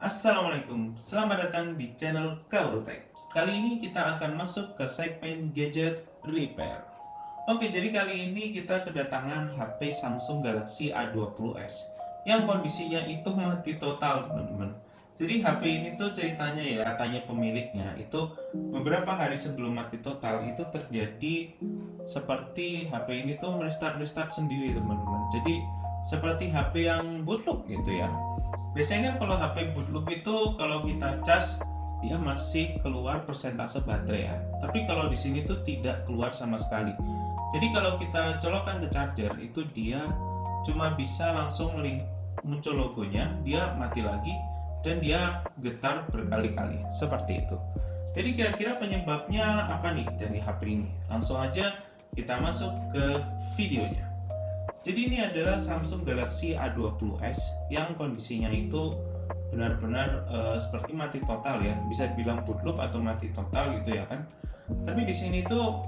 Assalamualaikum, selamat datang di channel Kaurutek. Kali ini kita akan masuk ke segmen gadget repair. Oke, jadi kali ini kita kedatangan HP Samsung Galaxy A20s yang kondisinya itu mati total, teman-teman. Jadi HP ini tuh ceritanya ya, katanya pemiliknya itu beberapa hari sebelum mati total itu terjadi seperti HP ini tuh merestart sendiri, teman-teman. Jadi seperti HP yang bootloop gitu ya. Biasanya kan kalau HP bootloop itu kalau kita cas dia masih keluar persentase baterai ya. Tapi kalau di sini tuh tidak keluar sama sekali. Jadi kalau kita colokkan ke charger itu dia cuma bisa langsung muncul logonya, dia mati lagi dan dia getar berkali-kali seperti itu. Jadi kira-kira penyebabnya apa nih dari HP ini? Langsung aja kita masuk ke videonya. Jadi ini adalah Samsung Galaxy A20s yang kondisinya itu benar-benar seperti mati total ya, bisa dibilang bootloop atau mati total gitu ya kan. Tapi di sini tuh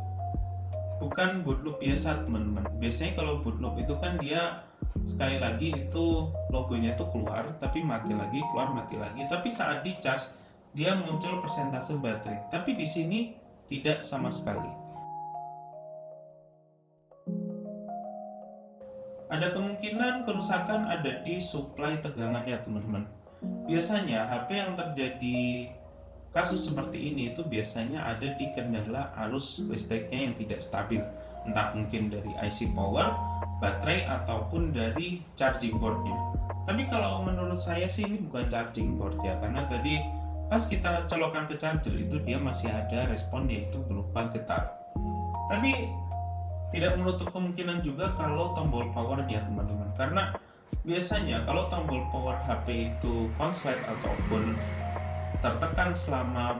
bukan bootloop biasa, teman-teman. Biasanya kalau bootloop itu kan dia sekali lagi itu logonya tuh keluar tapi mati lagi, keluar mati lagi. Tapi saat dicas dia muncul persentase baterai. Tapi di sini tidak sama sekali. Ada kemungkinan kerusakan ada di suplai tegangannya, teman-teman. Biasanya HP yang terjadi kasus seperti ini itu biasanya ada di kendala arus listriknya yang tidak stabil, entah mungkin dari IC power, baterai ataupun dari charging boardnya. Tapi kalau menurut saya sih ini bukan charging board ya, karena tadi pas kita colokan ke charger itu dia masih ada respon yaitu berupa getar. Tapi tidak menutup kemungkinan juga kalau tombol powernya, teman-teman, karena biasanya kalau tombol power HP itu konslet ataupun tertekan selama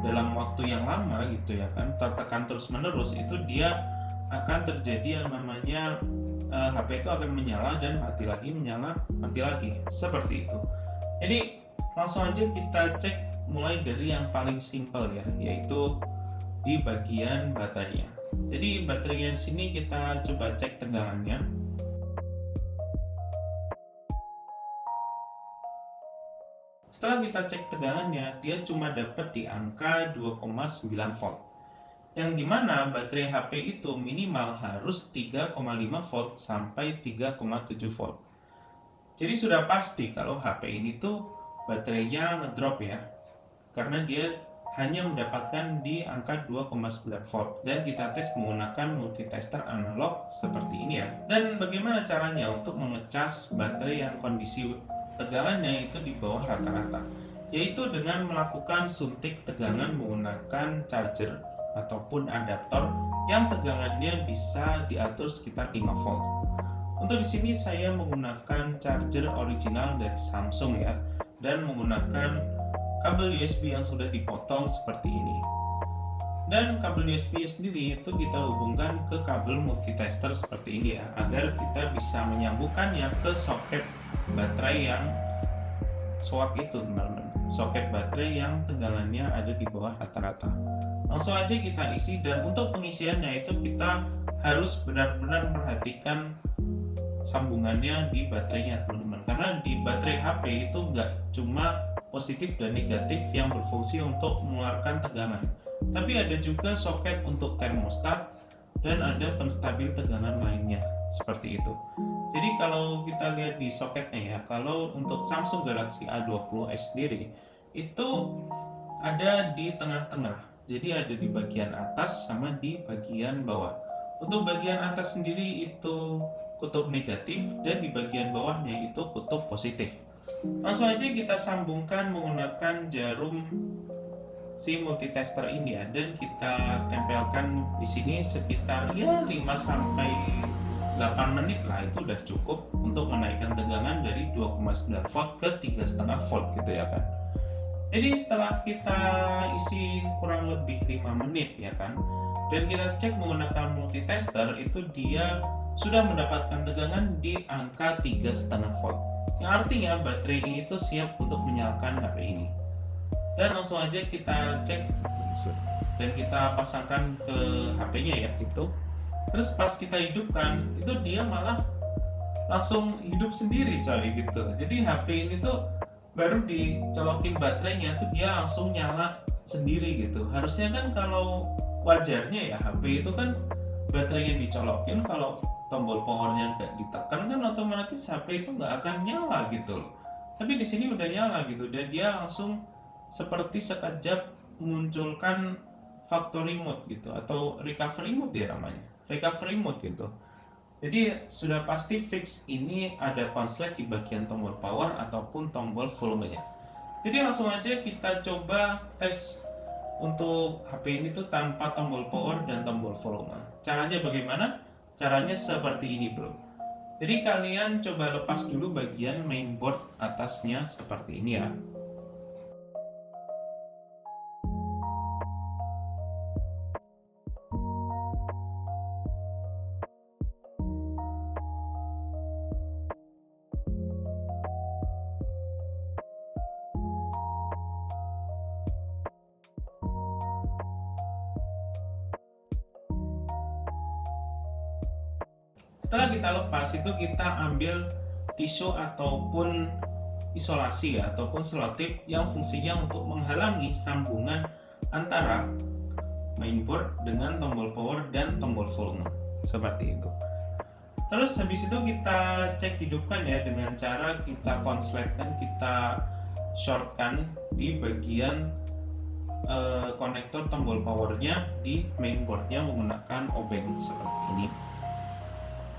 dalam waktu yang lama gitu ya kan, tertekan terus menerus, itu dia akan terjadi yang namanya HP itu akan menyala dan mati lagi, menyala mati lagi, seperti itu. Jadi langsung aja kita cek mulai dari yang paling simpel ya, yaitu di bagian baterainya. Jadi baterainya di sini kita coba cek tegangannya. Setelah kita cek tegangannya, dia cuma dapat di angka 2,9 volt. Yang dimana baterai HP itu minimal harus 3,5 volt sampai 3,7 volt. Jadi sudah pasti kalau HP ini tuh baterainya ngedrop ya, karena dia hanya mendapatkan di angka 2,9 volt dan kita tes menggunakan multitester analog seperti ini ya. Dan bagaimana caranya untuk mengecas baterai yang kondisi tegangannya itu di bawah rata-rata, yaitu dengan melakukan suntik tegangan menggunakan charger ataupun adaptor yang tegangannya bisa diatur sekitar 5 volt. Untuk di sini saya menggunakan charger original dari Samsung ya, dan menggunakan kabel USB yang sudah dipotong seperti ini. Dan kabel USB sendiri itu kita hubungkan ke kabel multitester seperti ini ya, agar kita bisa menyambungkannya ke soket baterai yang swap itu, teman-teman. Soket baterai yang tegangannya ada di bawah rata-rata. Langsung aja kita isi, dan untuk pengisiannya itu kita harus benar-benar perhatikan sambungannya di baterainya, teman-teman. Karena di baterai HP itu nggak cuma positif dan negatif yang berfungsi untuk mengeluarkan tegangan, tapi ada juga soket untuk termostat dan ada penstabil tegangan lainnya seperti itu. Jadi kalau kita lihat di soketnya ya, kalau untuk Samsung Galaxy A20s sendiri itu ada di tengah-tengah, jadi ada di bagian atas sama di bagian bawah. Untuk bagian atas sendiri itu kutub negatif dan di bagian bawahnya itu kutub positif. Langsung aja kita sambungkan menggunakan jarum si multitester ini ya, dan kita tempelkan di sini sekitar ya 5 sampai 8 menit lah, itu udah cukup untuk menaikkan tegangan dari 2,9 volt ke 3,5 volt gitu ya kan. Jadi setelah kita isi kurang lebih 5 menit ya kan, dan kita cek menggunakan multitester, itu dia sudah mendapatkan tegangan di angka 3,5 volt. Yang artinya baterai ini tuh siap untuk menyalakan HP ini. Dan langsung aja kita cek dan kita pasangkan ke HP-nya ya gitu. Terus pas kita hidupkan, itu dia malah langsung hidup sendiri coy gitu. Jadi HP ini tuh baru dicolokin baterainya tuh dia langsung nyala sendiri gitu. Harusnya kan kalau wajarnya ya HP itu kan baterainya dicolokin, kalau tombol powernya nggak ditekan kan otomatis HP itu nggak akan nyala gitu loh. Tapi di sini udah nyala gitu, dan dia langsung seperti sekejap munculkan factory mode gitu, atau recovery mode ya namanya, recovery mode gitu. Jadi sudah pasti fix ini ada konslet di bagian tombol power ataupun tombol volumenya. Jadi langsung aja kita coba tes untuk HP ini tuh tanpa tombol power dan tombol volume. Caranya bagaimana? Caranya seperti ini bro. Jadi kalian coba lepas dulu bagian mainboard atasnya seperti ini ya. Setelah kita lepas itu kita ambil tisu ataupun isolasi ya, ataupun selotip yang fungsinya untuk menghalangi sambungan antara mainboard dengan tombol power dan tombol volume seperti itu. Terus habis itu kita cek hidupkan ya dengan cara kita konsletkan, kita shortkan di bagian konektor tombol powernya di mainboardnya menggunakan obeng seperti ini.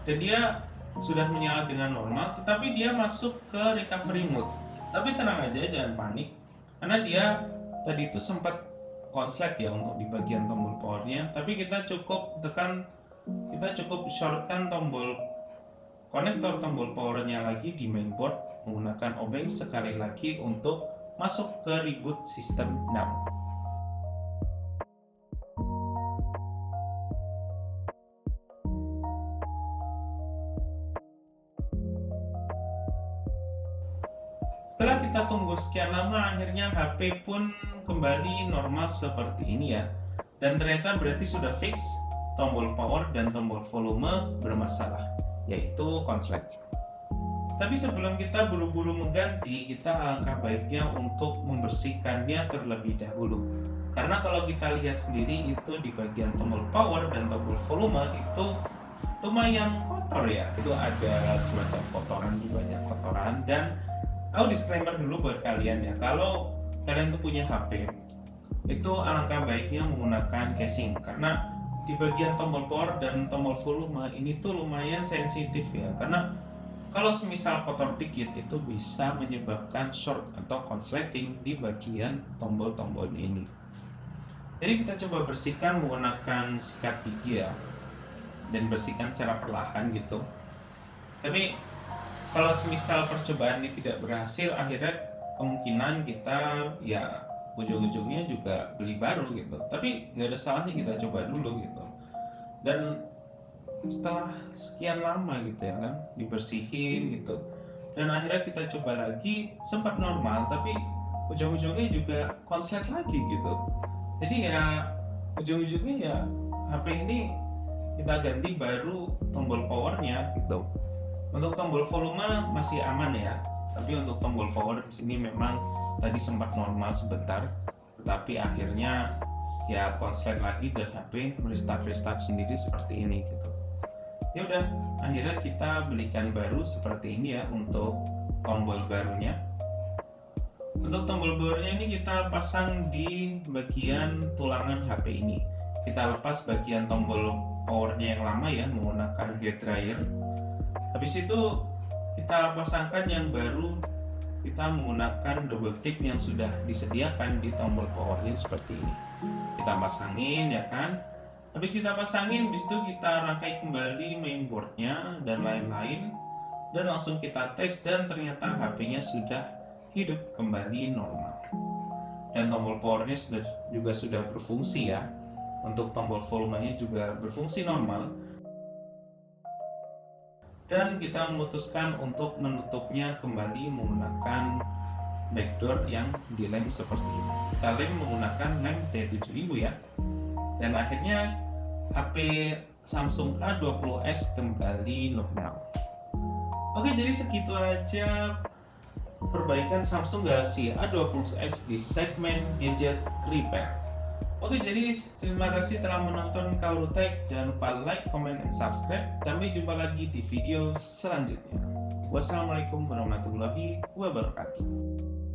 Dan dia sudah menyala dengan normal, tetapi dia masuk ke recovery mode. Tapi tenang aja, jangan panik, karena dia tadi itu sempat konslet ya untuk di bagian tombol powernya. Tapi kita cukup shortkan tombol konektor tombol powernya lagi di mainboard menggunakan obeng sekali lagi untuk masuk ke reboot system now. Setelah kita tunggu sekian lama, akhirnya HP pun kembali normal seperti ini ya. Dan ternyata berarti sudah fix tombol power dan tombol volume bermasalah, yaitu konslet. Tapi sebelum kita buru-buru mengganti, kita alangkah baiknya untuk membersihkannya terlebih dahulu. Karena kalau kita lihat sendiri itu di bagian tombol power dan tombol volume itu lumayan kotor ya. Itu ada semacam kotoran, banyak kotoran. Dan disclaimer dulu buat kalian ya, kalau kalian tuh punya HP itu alangkah baiknya menggunakan casing, karena di bagian tombol power dan tombol volume ini tuh lumayan sensitif ya, karena kalau semisal kotor dikit itu bisa menyebabkan short atau konsleting di bagian tombol-tombolnya ini. Jadi kita coba bersihkan menggunakan sikat gigi ya, dan bersihkan secara perlahan gitu. Tapi kalau semisal percobaan ini tidak berhasil, akhirnya kemungkinan kita ya ujung-ujungnya juga beli baru gitu. Tapi nggak ada salahnya kita coba dulu gitu. Dan setelah sekian lama gitu ya kan, dibersihin gitu, dan akhirnya kita coba lagi, sempat normal tapi ujung-ujungnya juga konslet lagi gitu. Jadi ya ujung-ujungnya ya HP ini kita ganti baru tombol powernya gitu. Untuk tombol volume masih aman ya, tapi untuk tombol power di sini memang tadi sempat normal sebentar, tetapi akhirnya ya konslet lagi dan HP restart sendiri seperti ini gitu. Ya udah, akhirnya kita belikan baru seperti ini ya untuk tombol barunya. Untuk tombol barunya ini kita pasang di bagian tulangan HP ini. Kita lepas bagian tombol powernya yang lama ya menggunakan head dryer. Habis itu kita pasangkan yang baru, kita menggunakan double tip yang sudah disediakan di tombol powernya seperti ini. Kita pasangin ya kan. Habis kita pasangin, habis itu kita rangkai kembali mainboardnya dan lain-lain, dan langsung kita tes, dan ternyata HP-nya sudah hidup kembali normal. Dan tombol powernya juga sudah berfungsi ya. Untuk tombol volumenya juga berfungsi normal. Dan kita memutuskan untuk menutupnya kembali menggunakan backdoor yang dilem seperti ini. Kita lem menggunakan lem T7000 ya. Dan akhirnya HP Samsung A20s kembali normal. Oke, jadi segitu aja perbaikan Samsung Galaxy A20s di segmen gadget repair. Oke, jadi terima kasih telah menonton Kaurutek. Jangan lupa like, comment, dan subscribe. Sampai jumpa lagi di video selanjutnya. Wassalamualaikum warahmatullahi wabarakatuh.